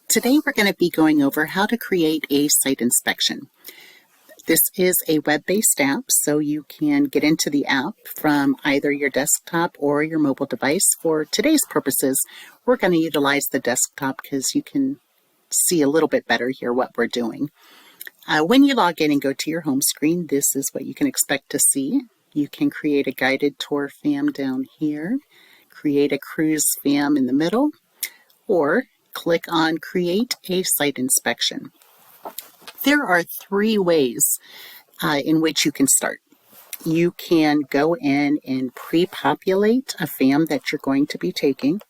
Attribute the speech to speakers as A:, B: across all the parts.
A: Today we're going to be going over how to create a site inspection. This is a web-based app, so you can get into the app from either your desktop or your mobile device. For today's purposes, we're going to utilize the desktop because you can see a little bit better here what we're doing. When you log in and go to your home screen, this is what you can expect to see. You can create a guided tour FAM down here, create a cruise FAM in the middle, or click on Create a Site Inspection. There are three ways in which you can start. You can go in and pre-populate a FAM that you're going to be taking.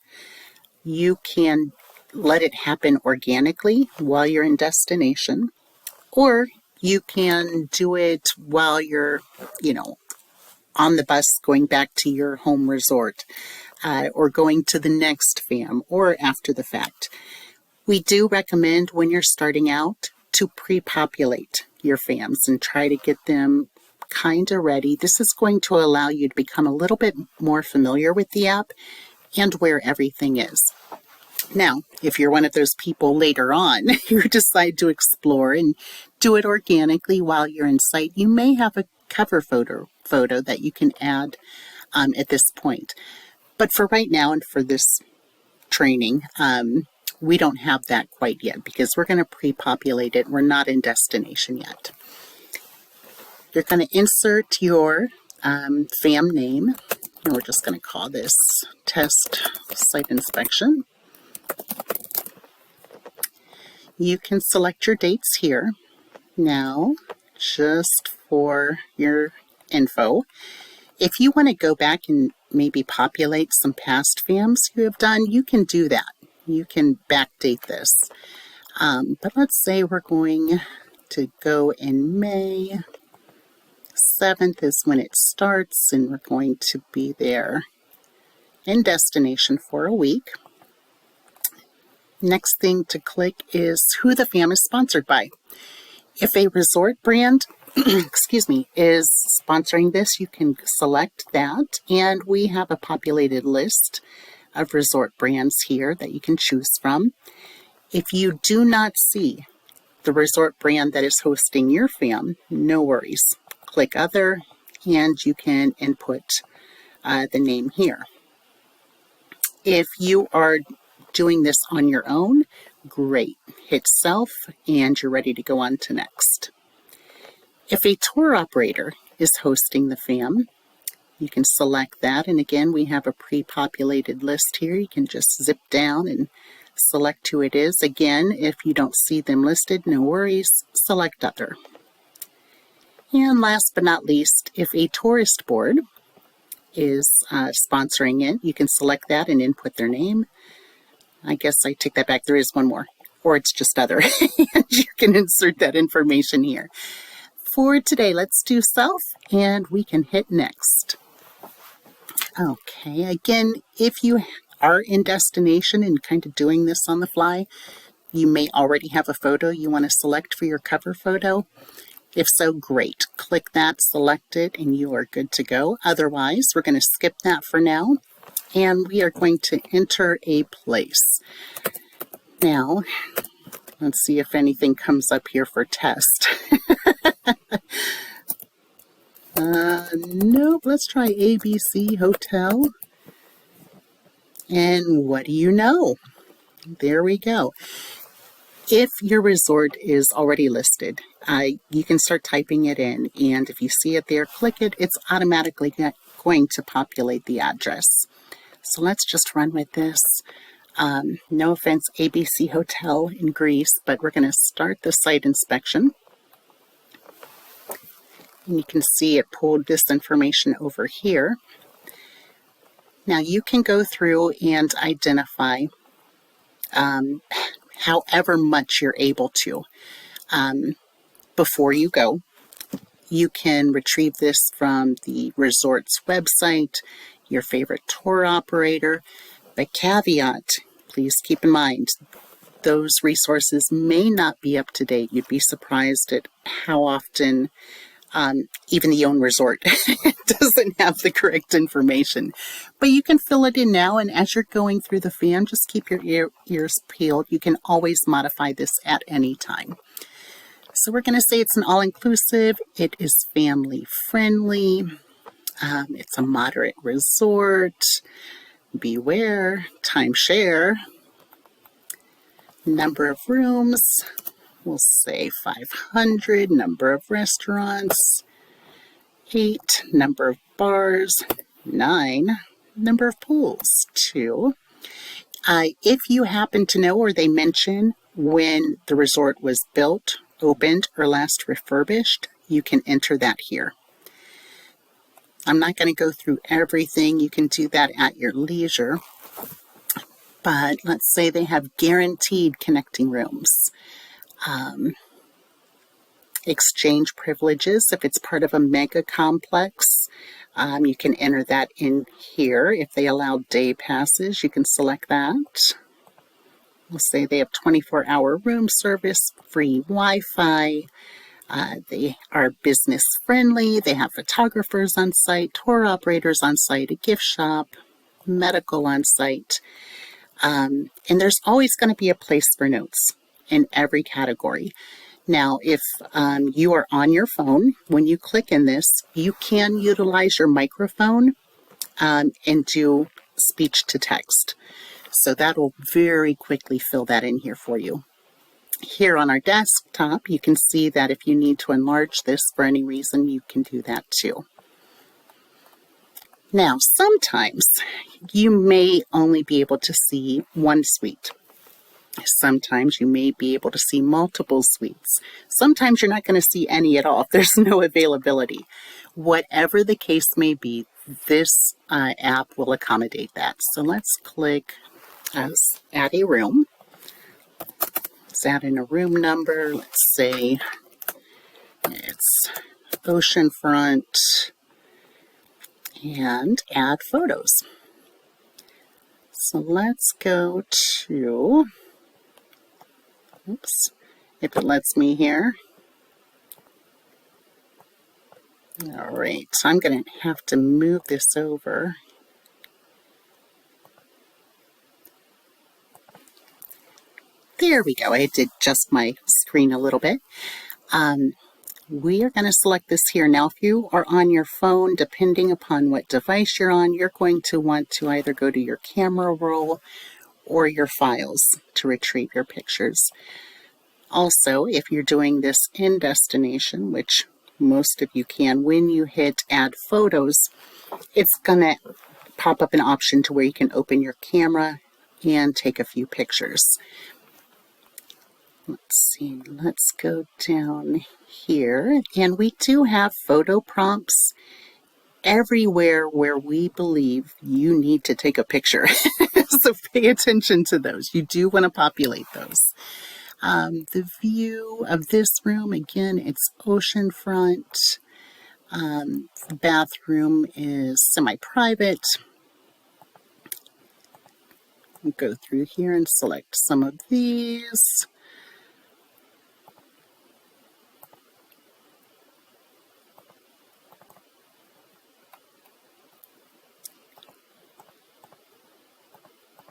A: You can let it happen organically while you're in destination, or you can do it while you're, on the bus going back to your home resort, or going to the next FAM, or after the fact. We do recommend when you're starting out to pre-populate your FAMs and try to get them kind of ready. This is going to allow you to become a little bit more familiar with the app and where everything is. Now, if you're one of those people later on who decide to explore and do it organically while you're in site, you may have a cover photo that you can add at this point. But for right now and for this training, we don't have that quite yet because we're going to pre-populate it. We're not in destination yet. You're going to insert your FAM name, and we're just going to call this Test Site Inspection. You can select your dates here. Now, just for your info, if you want to go back and maybe populate some past FAMs you have done, you can do that. You can backdate this. But let's say we're going to go in May 7th is when it starts, and we're going to be there in destination for a week. Next thing to click is who the FAM is sponsored by. If a resort brand is sponsoring this, you can select that, and we have a populated list of resort brands here that you can choose from. If you do not see the resort brand that is hosting your FAM, no worries. Click Other, and you can input the name here. If you are doing this on your own, great. Hit Self, and you're ready to go on to Next. If a tour operator is hosting the FAM, you can select that, and again, we have a pre-populated list here. You can just zip down and select who it is. Again, if you don't see them listed, no worries, select Other. And last but not least, if a tourist board is sponsoring it, you can select that and input their name. I guess I take that back, there is one more, or it's just Other, and you can insert that information here. For today, let's do Self, and we can hit Next. Okay, again, if you are in destination and kind of doing this on the fly, you may already have a photo you want to select for your cover photo. If so, great. Click that, select it, and you are good to go. Otherwise, we're going to skip that for now, and we are going to enter a place. Now, let's see if anything comes up here for test. Nope, let's try ABC Hotel. And what do you know? There we go. If your resort is already listed, you can start typing it in, and if you see it there, click it. It's automatically going to populate the address. So let's just run with this. No offense, ABC Hotel in Greece, but we're going to start the site inspection. And you can see it pulled this information over here. Now you can go through and identify however much you're able to before you go. You can retrieve this from the resort's website, your favorite tour operator, but caveat, please keep in mind, those resources may not be up to date. You'd be surprised at how often Even the own resort doesn't have the correct information. But you can fill it in now, and as you're going through the fan, just keep your ears peeled. You can always modify this at any time. So we're going to say it's an all-inclusive. It is family-friendly. It's a moderate resort. Beware. Timeshare. Number of rooms. We'll say 500. Number of restaurants. 8. Number of bars. 9. Number of pools. 2. If you happen to know or they mention when the resort was built, opened, or last refurbished, you can enter that here. I'm not going to go through everything. You can do that at your leisure. But let's say they have guaranteed connecting rooms. Exchange privileges, if it's part of a mega complex, you can enter that in here. If they allow day passes, you can select that. We'll say they have 24-hour room service, free Wi-Fi. They are business friendly. They have photographers on site, tour operators on site, a gift shop, medical on site. And there's always going to be a place for notes in every category. Now, if you are on your phone, when you click in this, you can utilize your microphone and do speech to text. So that will very quickly fill that in here for you. Here on our desktop, you can see that if you need to enlarge this for any reason, you can do that too. Now, sometimes you may only be able to see one suite. Sometimes you may be able to see multiple suites. Sometimes you're not going to see any at all if there's no availability. Whatever the case may be, this app will accommodate that. So let's click add a room. Let's add in a room number. Let's say it's oceanfront and add photos. So let's go to, oops, if it lets me here. All right, so I'm going to have to move this over. There we go. I did adjust my screen a little bit. We are going to select this here. Now, if you are on your phone, depending upon what device you're on, you're going to want to either go to your camera roll or your files to retrieve your pictures. Also, if you're doing this in destination, which most of you can, when you hit add photos, it's going to pop up an option to where you can open your camera and take a few pictures. Let's see, let's go down here, and we do have photo prompts everywhere where we believe you need to take a picture. So pay attention to those. You do want to populate those. The view of this room, again, it's oceanfront. The bathroom is semi-private. We'll go through here and select some of these.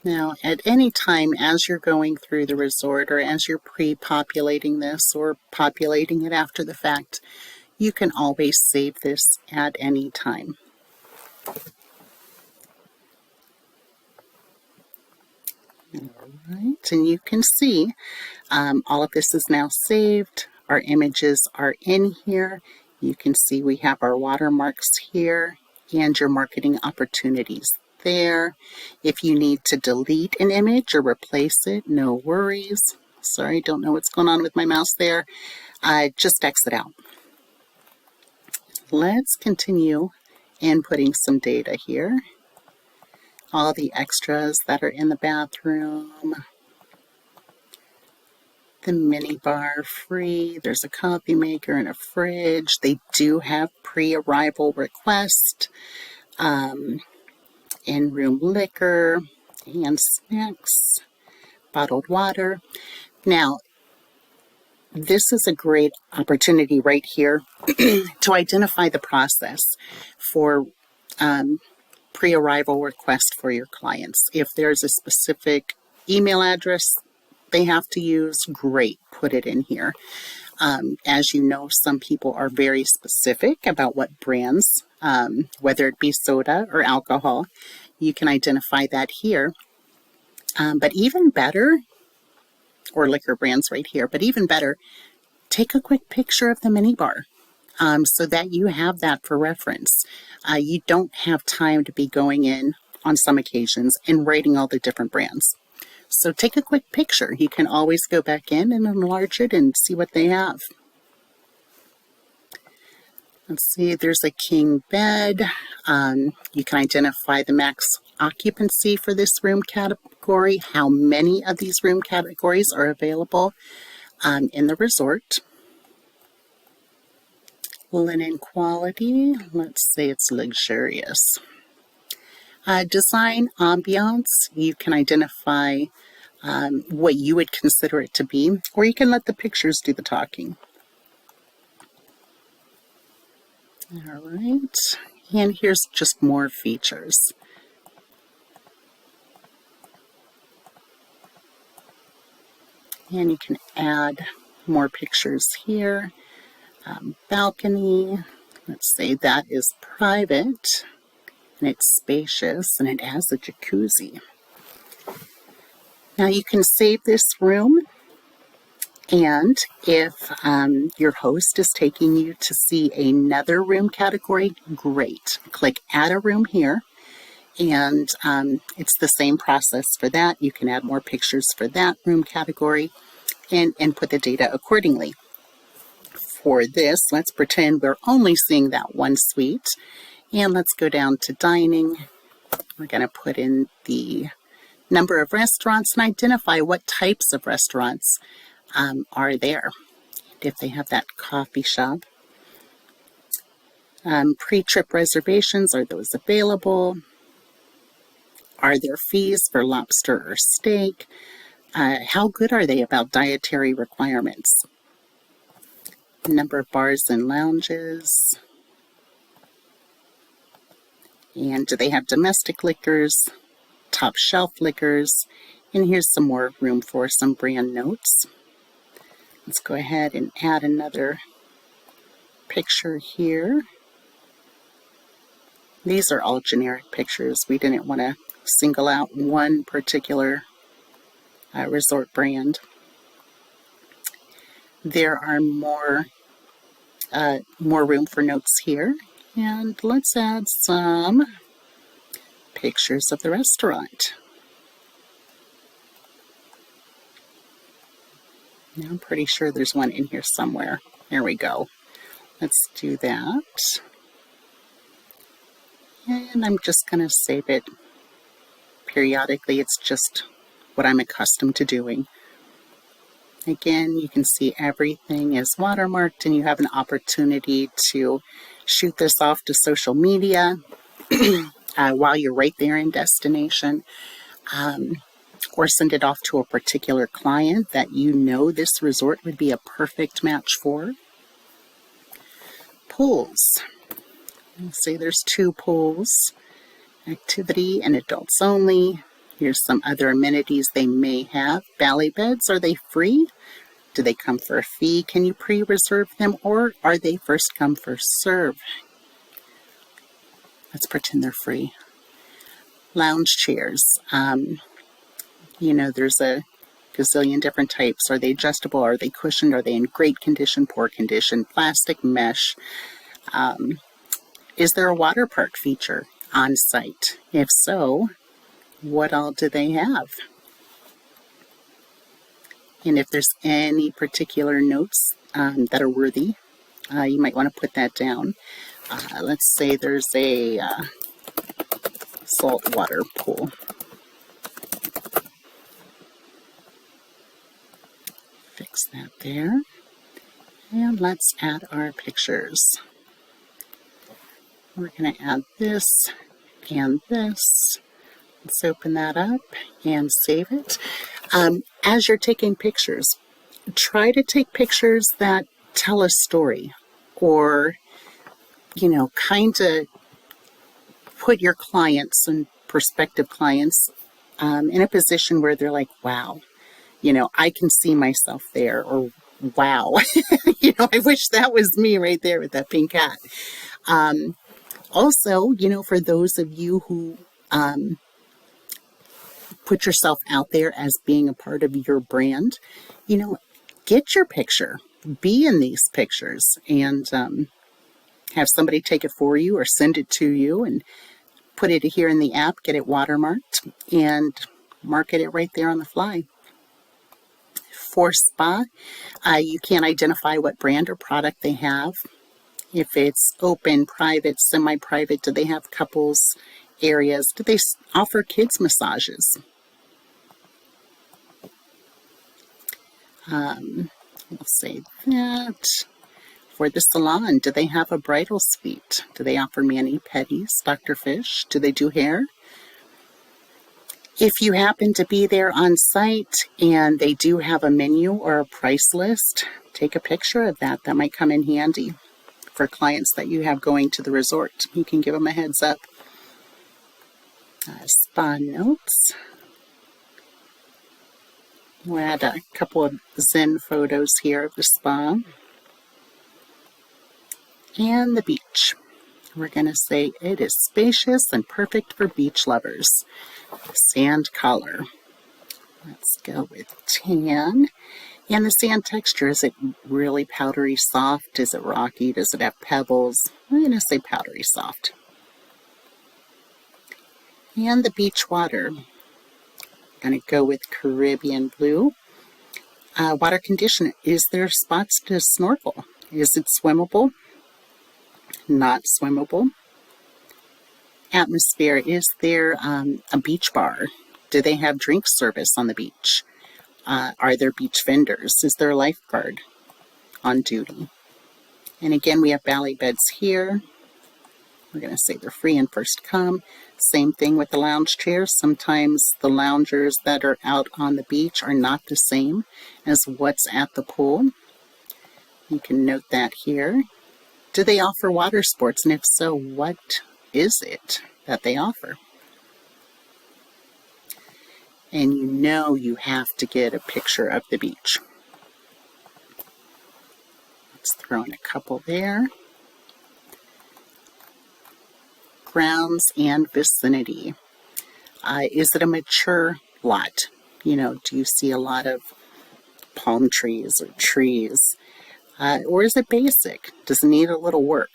A: Now, at any time as you're going through the resort or as you're pre-populating this or populating it after the fact, you can always save this at any time. All right, and you can see all of this is now saved. Our images are in here. You can see we have our watermarks here and your marketing opportunities there. If you need to delete an image or replace it, no worries. Sorry, don't know what's going on with my mouse there. Just exit out. Let's continue inputting some data here. All the extras that are in the bathroom. The mini bar free. There's a coffee maker and a fridge. They do have pre-arrival request. In-room liquor and snacks, bottled water. Now, this is a great opportunity right here to identify the process for pre-arrival request for your clients. If there's a specific email address they have to use, great, put it in here. As you know, some people are very specific about what brands, whether it be soda or alcohol, you can identify that here. But even better, or liquor brands right here, but even better, take a quick picture of the minibar so that you have that for reference. You don't have time to be going in on some occasions and rating all the different brands. So take a quick picture. You can always go back in and enlarge it and see what they have. Let's see, there's a king bed. You can identify the max occupancy for this room category, how many of these room categories are available in the resort. Linen quality, let's say it's luxurious. Design ambiance, you can identify what you would consider it to be, or you can let the pictures do the talking. All right, and here's just more features. And you can add more pictures here. Balcony, let's say that is private, and it's spacious, and it has a jacuzzi. Now you can save this room, and if your host is taking you to see another room category, great. Click Add a Room here, and it's the same process for that. You can add more pictures for that room category and put the data accordingly. For this, let's pretend we're only seeing that one suite, and let's go down to dining. We're going to put in the number of restaurants and identify what types of restaurants are there. If they have that coffee shop. Pre-trip reservations, are those available? Are there fees for lobster or steak? How good are they about dietary requirements? Number of bars and lounges. And do they have domestic liquors, top shelf liquors? And here's some more room for some brand notes. Let's go ahead and add another picture here. These are all generic pictures. We didn't want to single out one particular resort brand. There are more room for notes here. And let's add some pictures of the restaurant. Now I'm pretty sure there's one in here somewhere. There we go. Let's do that. And I'm just going to save it periodically. It's just what I'm accustomed to doing. Again, you can see everything is watermarked, and you have an opportunity to shoot this off to social media while you're right there in destination, or send it off to a particular client that you know this resort would be a perfect match for. Pools. Let's say there's 2 pools, activity and adults only. Here's some other amenities they may have. Valley beds, are they free? Do they come for a fee? Can you pre-reserve them, or are they first come, first serve? Let's pretend they're free. Lounge chairs. You know, there's a gazillion different types. Are they adjustable? Are they cushioned? Are they in great condition, poor condition, plastic, mesh? Is there a water park feature on site? If so, what all do they have? And if there's any particular notes that are worthy, you might want to put that down. Let's say there's a saltwater pool. Fix that there. And let's add our pictures. We're going to add this and this. Let's open that up and save it. As you're taking pictures, try to take pictures that tell a story, or, kind of put your clients and prospective clients in a position where they're like, wow, I can see myself there, or wow, I wish that was me right there with that pink hat. Also, for those of you who put yourself out there as being a part of your brand, get your picture, be in these pictures, and have somebody take it for you or send it to you and put it here in the app, get it watermarked, and market it right there on the fly. For spa, you can identify what brand or product they have. If it's open, private, semi-private, do they have couples areas? Do they offer kids massages? We'll say that. For the salon, do they have a bridal suite? Do they offer mani-pedis, Dr. Fish? Do they do hair? If you happen to be there on site and they do have a menu or a price list, take a picture of that. That might come in handy for clients that you have going to the resort. You can give them a heads up. Spa notes. We'll add a couple of Zen photos here of the spa. And the beach. We're going to say it is spacious and perfect for beach lovers. Sand color. Let's go with tan. And the sand texture, is it really powdery soft? Is it rocky? Does it have pebbles? I'm going to say powdery soft. And the beach water. I'm going to go with Caribbean blue. Water condition. Is there spots to snorkel? Is it swimmable? Not swimmable. Atmosphere. Is there a beach bar? Do they have drink service on the beach? Are there beach vendors? Is there a lifeguard on duty? And again, we have valley beds here. We're going to say they're free and first come. Same thing with the lounge chairs. Sometimes the loungers that are out on the beach are not the same as what's at the pool. You can note that here. Do they offer water sports? And if so, what is it that they offer? And you have to get a picture of the beach. Let's throw in a couple there. Grounds and vicinity. Is it a mature lot? Do you see a lot of palm trees or trees? Or is it basic? Does it need a little work?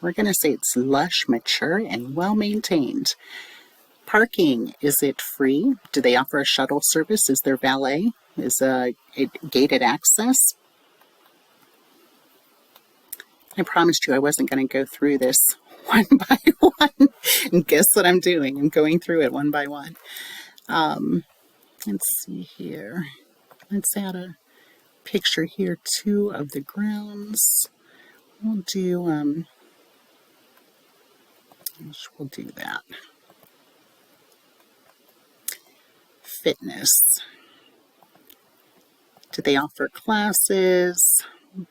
A: We're going to say it's lush, mature, and well-maintained. Parking, is it free? Do they offer a shuttle service? Is there valet? Is it gated access? I promised you I wasn't going to go through this one by one. And guess what I'm doing? I'm going through it one by one. Let's see here. Let's add a picture here too of the grounds. We'll do that. Fitness. Do they offer classes,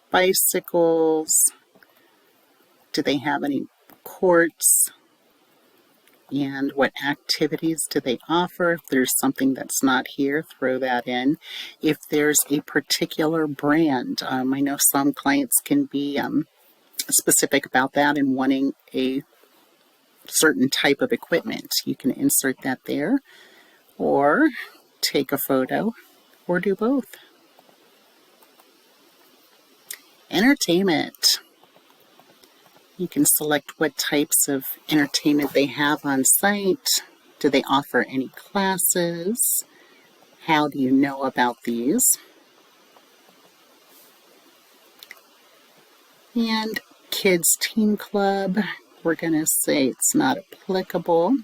A: bicycles? Do they have any courts? And what activities do they offer? If there's something that's not here, throw that in. If there's a particular brand, I know some clients can be specific about that and wanting a certain type of equipment. You can insert that there, or take a photo, or do both. Entertainment. You can select what types of entertainment they have on site. Do they offer any classes? How do you know about these? And Kids Teen Club, we're going to say it's not applicable.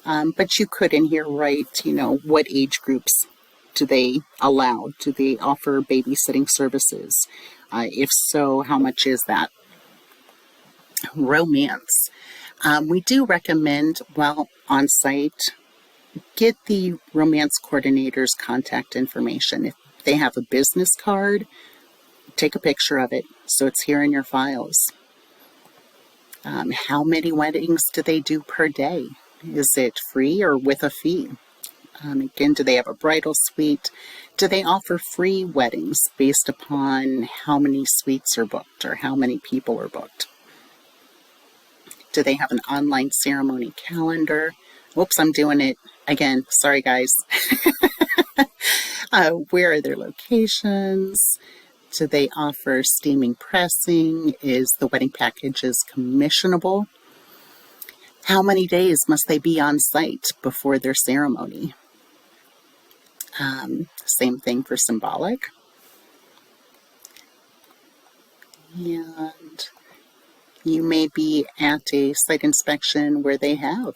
A: But you could in here write, what age groups do they allow? Do they offer babysitting services? If so, how much is that? Romance. We do recommend, while on site, get the romance coordinator's contact information. If they have a business card, take a picture of it so it's here in your files. How many weddings do they do per day? Is it free or with a fee? Again, do they have a bridal suite? Do they offer free weddings based upon how many suites are booked or how many people are booked? Do they have an online ceremony calendar? Whoops, I'm doing it again. Sorry, guys. Where are their locations? Do they offer steaming pressing? Is the wedding packages commissionable? How many days must they be on site before their ceremony? Same thing for symbolic. And you may be at a site inspection where they have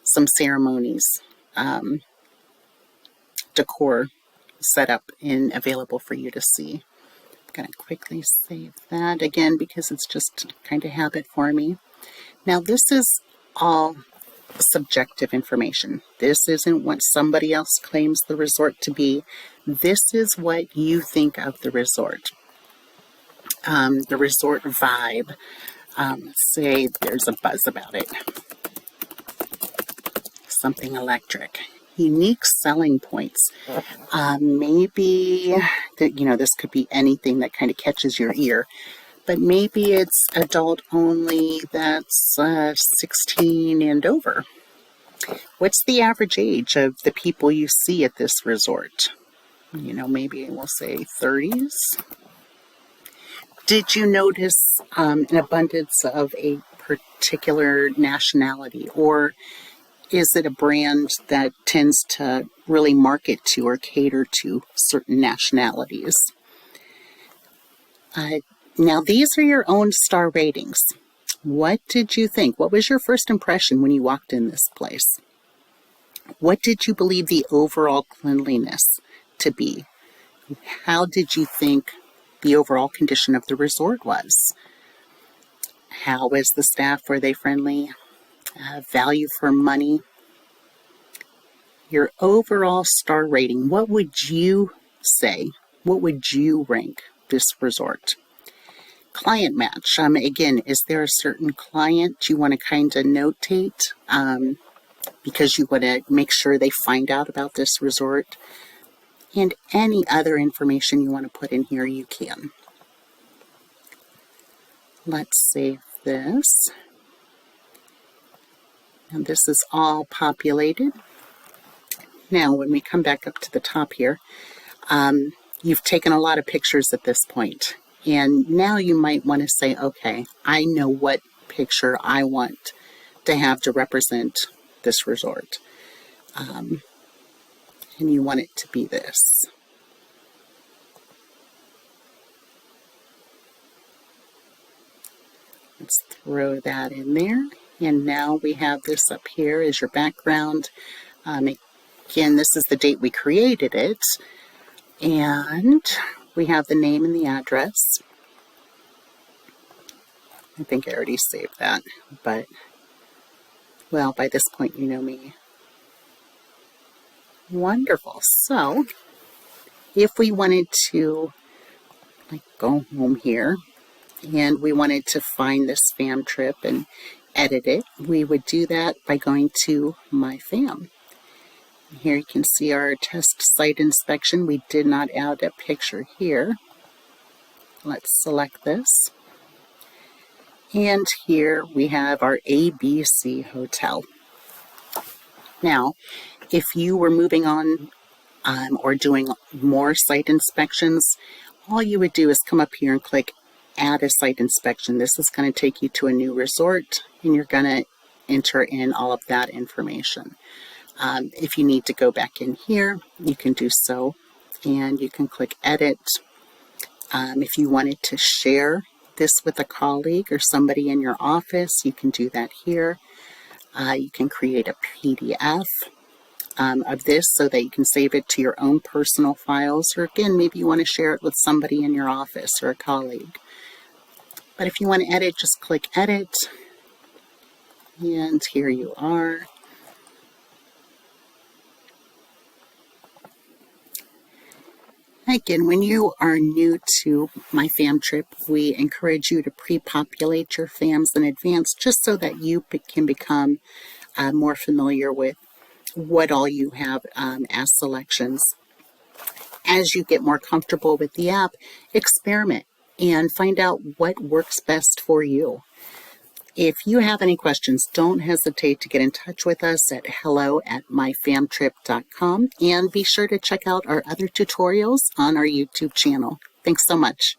A: some ceremonies, decor set up and available for you to see. I'm going to quickly save that again because it's just kind of habit for me. Now, this is all subjective information. This isn't what somebody else claims the resort to be. This is what you think of the resort. The resort vibe. Say there's a buzz about it. Something electric. Unique selling points. Maybe that this could be anything that kind of catches your ear. But maybe it's adult only that's 16 and over. What's the average age of the people you see at this resort? Maybe we'll say 30s. Did you notice an abundance of a particular nationality, or is it a brand that tends to really market to or cater to certain nationalities? Now, these are your own star ratings. What did you think? What was your first impression when you walked in this place? What did you believe the overall cleanliness to be? How did you think the overall condition of the resort was? How was the staff? Were they friendly? Value for money? Your overall star rating, what would you say? What would you rank this resort? Client match. Again, is there a certain client you want to kind of notate because you want to make sure they find out about this resort? And any other information you want to put in here, you can. Let's save this. And this is all populated. Now, when we come back up to the top here, you've taken a lot of pictures at this point. And now you might want to say, okay, I know what picture I want to have to represent this resort. And you want it to be this. Let's throw that in there. And now we have this up here as your background. Again, this is the date we created it. And we have the name and the address. I think I already saved that, but, well, by this point you know me. Wonderful. So, if we wanted to go home here, and we wanted to find this fam trip and edit it, we would do that by going to My Fam. Here you can see our test site inspection. We did not add a picture here. Let's select this. And here we have our ABC Hotel. Now, if you were moving on or doing more site inspections, all you would do is come up here and click Add a Site Inspection. This is going to take you to a new resort, and you're going to enter in all of that information. If you need to go back in here, you can do so, and you can click Edit. If you wanted to share this with a colleague or somebody in your office, you can do that here. You can create a PDF of this so that you can save it to your own personal files, or again, maybe you want to share it with somebody in your office or a colleague. But if you want to edit, just click Edit, and here you are. Again, when you are new to My Fam Trip, we encourage you to pre-populate your FAMs in advance just so that you can become more familiar with what all you have as selections. As you get more comfortable with the app, experiment and find out what works best for you. If you have any questions, don't hesitate to get in touch with us at hello@myfamtrip.com, and be sure to check out our other tutorials on our YouTube channel. Thanks so much.